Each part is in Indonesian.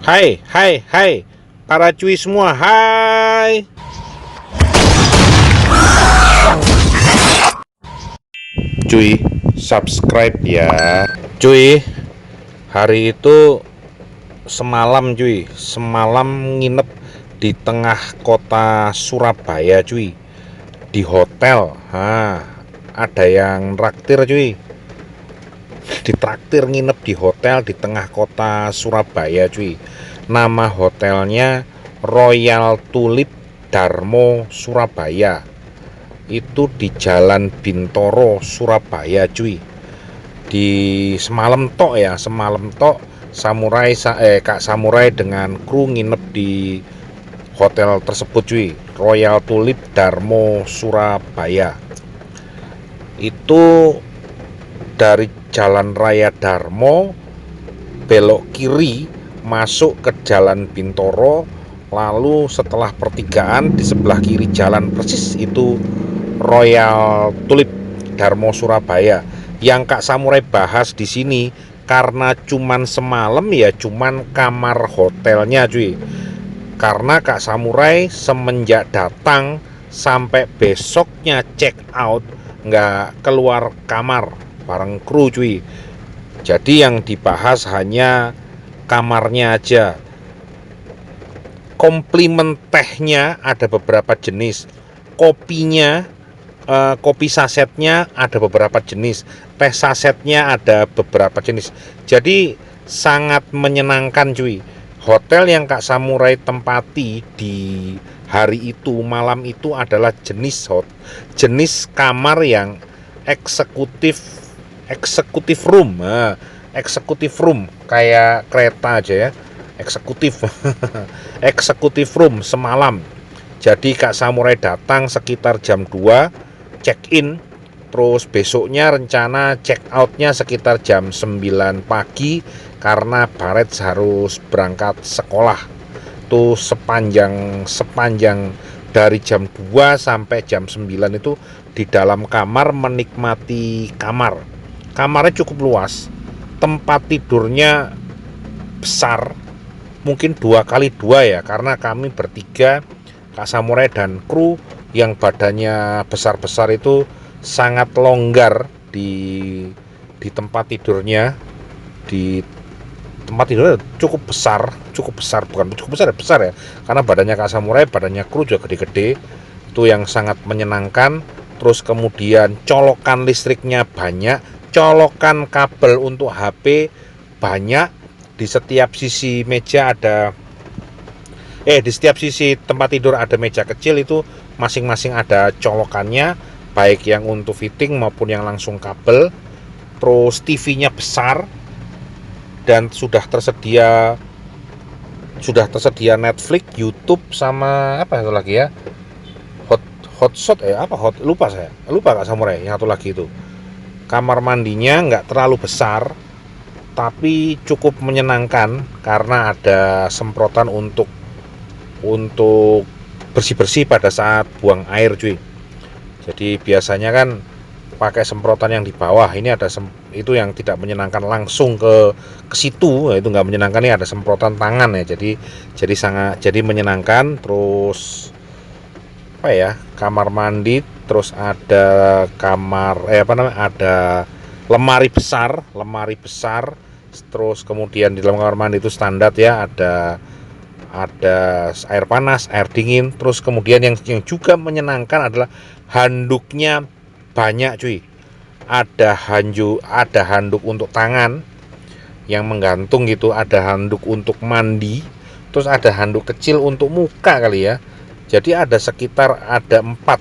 Hai, hai, hai, para cuy semua, hai. Cuy, subscribe ya. Cuy, hari itu semalam nginep di tengah kota Surabaya cuy, di hotel. Ada yang traktir cuy, ditraktir nginep di hotel di tengah kota Surabaya cuy. Nama hotelnya Royal Tulip Darmo Surabaya. Itu di Jalan Bintoro Surabaya cuy. Di semalam tok ya, semalam tok Kak Samurai dengan kru nginep di hotel tersebut cuy, Royal Tulip Darmo Surabaya. Itu dari Jalan Raya Darmo belok kiri masuk ke Jalan Bintoro, lalu setelah pertigaan di sebelah kiri jalan persis itu Royal Tulip Darmo Surabaya. Yang Kak Samurai bahas di sini karena cuman semalam ya, cuman kamar hotelnya cuy. Karena Kak Samurai semenjak datang sampai besoknya check out nggak keluar kamar bareng kru cuy. Jadi yang dibahas hanya kamarnya aja. Komplimen tehnya ada beberapa jenis. Kopinya, kopi sasetnya ada beberapa jenis. Teh sasetnya ada beberapa jenis. Jadi sangat menyenangkan cuy. Hotel yang Kak Samurai tempati di hari itu, malam itu adalah jenis kamar yang eksekutif room. Eksekutif room kayak kereta aja ya, eksekutif. Eksekutif room semalam. Jadi Kak Samurai datang sekitar jam 2 check in, terus besoknya rencana check outnya sekitar jam 9 pagi karena Baret harus berangkat sekolah. Tuh sepanjang dari jam 2 sampai jam 9 itu di dalam kamar menikmati kamar. Kamarnya cukup luas, tempat tidurnya besar, mungkin 2x2 ya, karena kami bertiga, Kak Samurai dan kru yang badannya besar-besar itu sangat longgar di tempat tidurnya. Di tempat tidurnya cukup besar, bukan cukup besar, besar ya, karena badannya Kak Samurai, badannya kru juga gede-gede. Itu yang sangat menyenangkan. Terus kemudian colokan listriknya banyak, colokan kabel untuk HP banyak. Di setiap sisi meja ada di setiap sisi tempat tidur ada meja kecil, itu masing-masing ada colokannya, baik yang untuk fitting maupun yang langsung kabel. Terus TV-nya besar dan sudah tersedia Netflix, YouTube, sama apa itu lagi ya, hotshot lupa Kak Samurai, yang satu lagi itu. Kamar mandinya nggak terlalu besar tapi cukup menyenangkan karena ada semprotan untuk bersih-bersih pada saat buang air cuy. Jadi biasanya kan pakai semprotan yang di bawah, ini ada itu yang tidak menyenangkan langsung ke situ, itu nggak menyenangkan. Ini ada semprotan tangan ya, jadi menyenangkan. Terus apa ya, kamar mandi, terus ada ada lemari besar. Terus kemudian di dalam kamar mandi itu standar ya, ada air panas, air dingin. Terus kemudian yang juga menyenangkan adalah handuknya banyak cuy. Ada handuk untuk tangan yang menggantung gitu, ada handuk untuk mandi, terus ada handuk kecil untuk muka kali ya. Jadi ada 4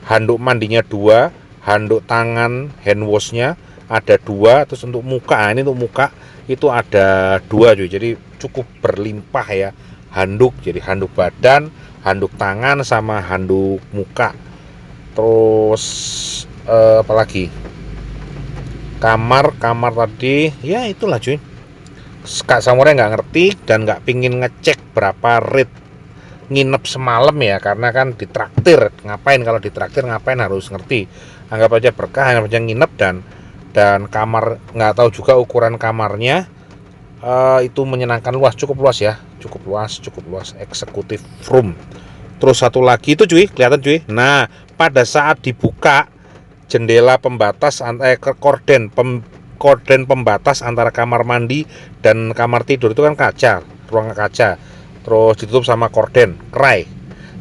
handuk mandinya, 2 handuk tangan hand washnya ada 2, terus untuk muka, ini untuk muka itu ada 2 cuy. Jadi cukup berlimpah ya handuk, jadi handuk badan, handuk tangan, sama handuk muka. Terus apalagi, kamar tadi ya itulah cuy. Kak Samurai nggak ngerti dan nggak pingin ngecek berapa rate nginep semalam ya, karena kan ditraktir. Kalau ditraktir ngapain harus ngerti, anggap aja berkah, anggap aja nginep. Dan kamar nggak tahu juga ukuran kamarnya, Itu menyenangkan, cukup luas ya, cukup luas executive room. Terus satu lagi itu cuy, kelihatan cuy. Nah, pada saat dibuka jendela pembatas korden pembatas antara kamar mandi dan kamar tidur itu kan kaca, ruang kaca. Terus ditutup sama korden kerai.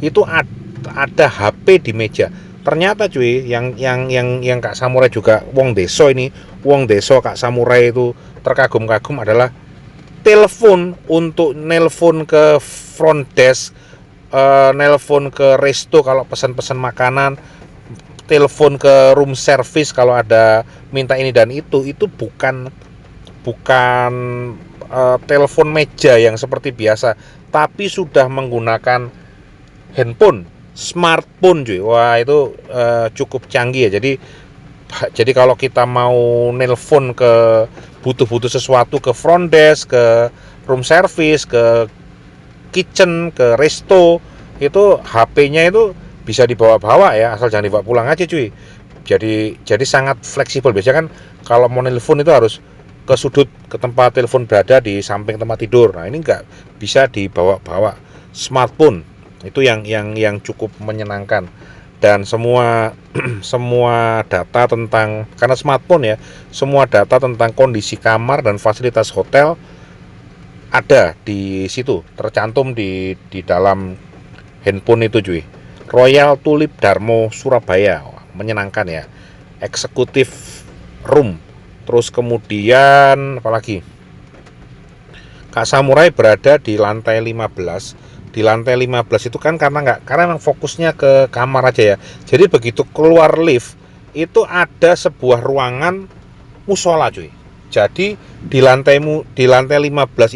Itu ada HP di meja. Ternyata cuy, yang Kak Samurai juga wong deso ini, wong deso Kak Samurai itu terkagum-kagum adalah telepon untuk nelpon ke front desk, nelpon ke resto kalau pesan-pesan makanan, telepon ke room service kalau ada minta ini dan itu bukan bukan telepon meja yang seperti biasa, tapi sudah menggunakan handphone, smartphone cuy. Wah itu cukup canggih ya. Jadi kalau kita mau nelpon ke butuh sesuatu ke front desk, ke room service, ke kitchen, ke resto, itu HP-nya itu bisa dibawa-bawa ya, asal jangan dibawa pulang aja cuy. Jadi sangat fleksibel. Biasanya kan kalau mau nelpon itu harus ke sudut, ke tempat telepon berada di samping tempat tidur. Nah ini enggak, bisa dibawa-bawa. Smartphone itu yang cukup menyenangkan. Dan semua semua data tentang, karena smartphone ya, semua data tentang kondisi kamar dan fasilitas hotel ada di situ, tercantum di dalam handphone itu cuy. Royal Tulip Darmo Surabaya, menyenangkan ya, executive room. Terus kemudian apalagi, Kak Samurai berada di lantai 15. Di lantai 15 itu kan karena memang fokusnya ke kamar aja ya. Jadi begitu keluar lift itu ada sebuah ruangan musola cuy. Jadi di lantai 15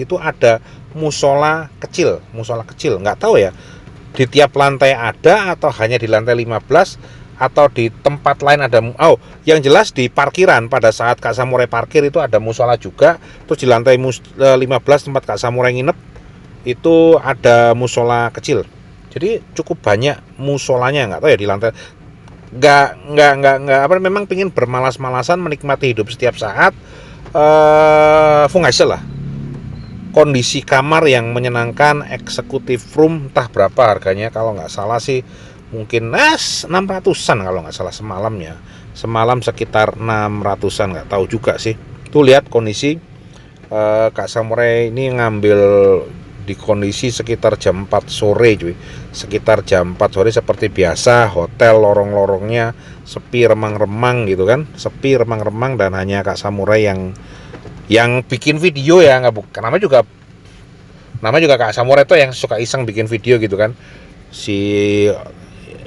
itu ada musola kecil, nggak tahu ya di tiap lantai ada atau hanya di lantai 15 atau di tempat lain ada. Oh, yang jelas di parkiran pada saat Kak Samurai parkir itu ada musola juga. Terus di lantai 15 tempat Kak Samurai nginep itu ada musola kecil. Jadi cukup banyak musolanya, nggak tahu ya di lantai. Nggak apa, memang pingin bermalas-malasan menikmati hidup setiap saat. Fungaisel lah. Kondisi kamar yang menyenangkan, executive room, entah berapa harganya, kalau nggak salah sih mungkin 600-an kalau nggak salah semalamnya. Semalam sekitar 600-an, nggak tahu juga sih. Tuh lihat kondisi Kak Samurai ini ngambil di kondisi sekitar jam 4 sore cuy. Sekitar jam 4 sore seperti biasa, hotel lorong-lorongnya sepi remang-remang gitu kan. Sepi remang-remang dan hanya Kak Samurai yang bikin video ya, nggak bukan nama juga Kak Samurai itu yang suka iseng bikin video gitu kan. Si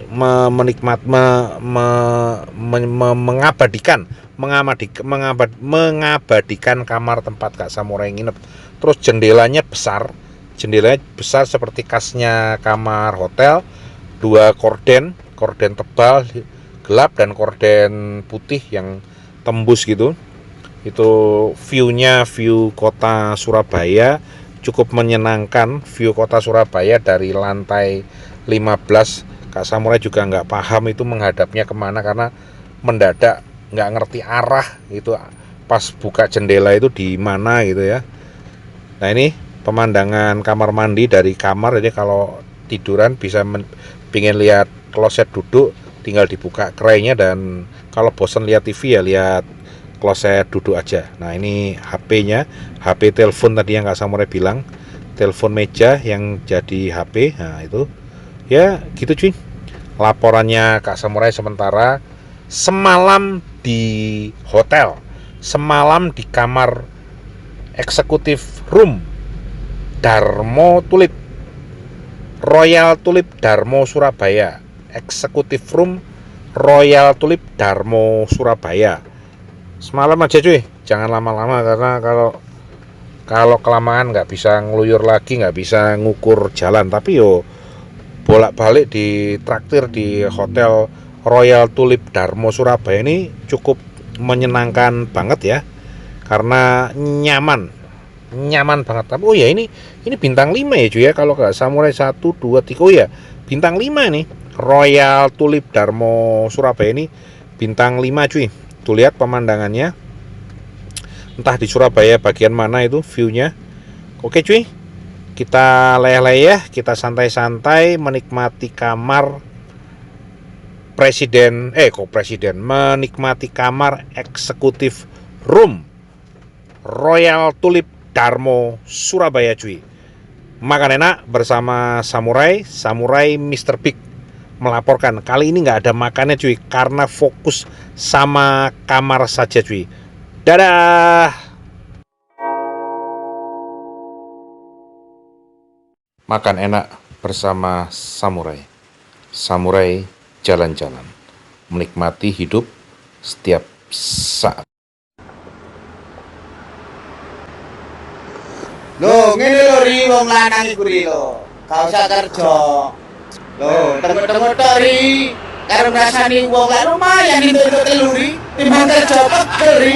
mengabadikan kamar tempat Kak Samurai nginep. Terus jendelanya besar seperti khasnya kamar hotel, dua korden tebal gelap dan korden putih yang tembus gitu. Itu view kota Surabaya, cukup menyenangkan. View kota Surabaya dari lantai 15. Kak Samurai juga nggak paham itu menghadapnya kemana, karena mendadak nggak ngerti arah itu pas buka jendela itu di mana gitu ya. Nah ini pemandangan kamar mandi dari kamar. Jadi kalau tiduran bisa pingin lihat kloset duduk, tinggal dibuka kerainya, dan kalau bosan lihat TV ya lihat kloset duduk aja. Nah ini HP-nya, HP telepon tadi yang Kak Samurai bilang, telepon meja yang jadi HP. Nah itu ya gitu cuy, laporannya Kak Samurai sementara. Semalam di hotel, semalam di kamar executive room Darmo Tulip, Royal Tulip Darmo Surabaya, executive room Royal Tulip Darmo Surabaya. Semalam aja cuy, jangan lama-lama, karena kalau kelamaan nggak bisa ngeluyur lagi, nggak bisa ngukur jalan. Tapi yo bolak-balik di traktir di hotel Royal Tulip Darmo Surabaya ini cukup menyenangkan banget ya, karena nyaman banget. Tapi oh ya ini bintang 5 ya cuy ya, kalau Kak Samurai 1, 2, 3, oh ya bintang 5 nih. Royal Tulip Darmo Surabaya ini bintang 5 cuy. Tuh lihat pemandangannya, Entah di Surabaya bagian mana itu view-nya. Oke cuy, kita leyeh-leyeh, kita santai-santai menikmati kamar presiden, menikmati kamar eksekutif room Royal Tulip Darmo Surabaya cuy. Makan enak bersama Samurai Mr. Big melaporkan. Kali ini nggak ada makannya cuy, karena fokus sama kamar saja cuy. Dadah. Makan enak bersama Samurai jalan-jalan, menikmati hidup setiap saat. Lho, ngene lho ri wong lanang iku ri lho. Gak usah kerja. Lho, tengok-tengok tok ri. Karo ngrasani wong lak lumayan entuk telu ri. Timbang kerja pegel ri.